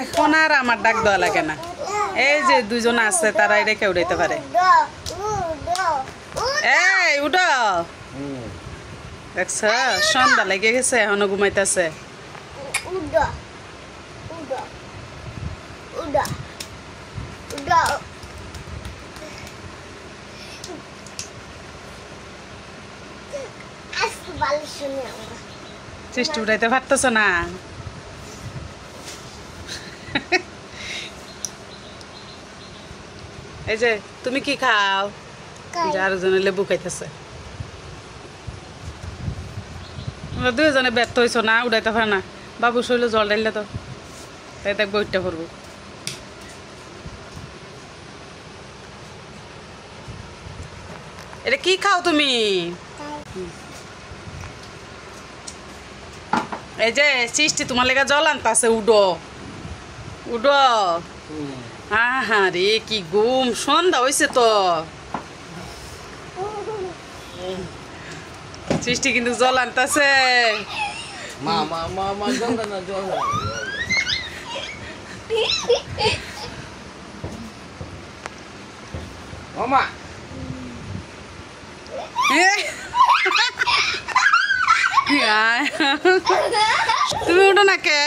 এখন আর আমার ডাক দেওয়া লাগে না। এই যে দুজন আছে তারা রেখে উড়াইতে পারে। এই উঠো, দেখছ সন্ধ্যা লেগে গেছে এখনো ঘুমাইতেছে। সৃষ্টি উঠাইতে পারতেছ না? এই যে তুমি কি খাও? আরো জনে লেবু খাইতেছে। দুজনে ব্যর্থ হয়েছ না, উঠাইতে পারে না। বাবু শৈল জল ডাইলে তো তাই দেখবো উঠতে পারবো। এটা কি খাও তুমি? এই যে সৃষ্টি তোমার লেগে জল আনতাছে, উডো উডো। হ্যাঁ রে কি ঘুম, সন্ধ্যা হয়েছে তো। সৃষ্টি কিন্তু জল আনতাছে। তুমি উঠো না কে?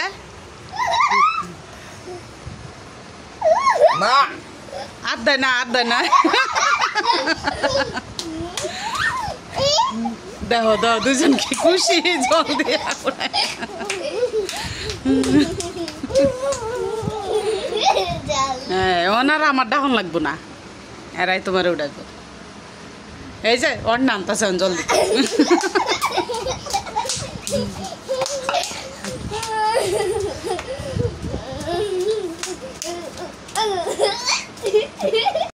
আর দেয় না, আর দেয় না। দেখো দাও দুজন কি খুশি জল দিয়ে। হ্যাঁ ওনার আমার ডাহন লাগবো না, এরাই তোমার উঠাবো। এই যে ওর নাম তাছে জল দিতে।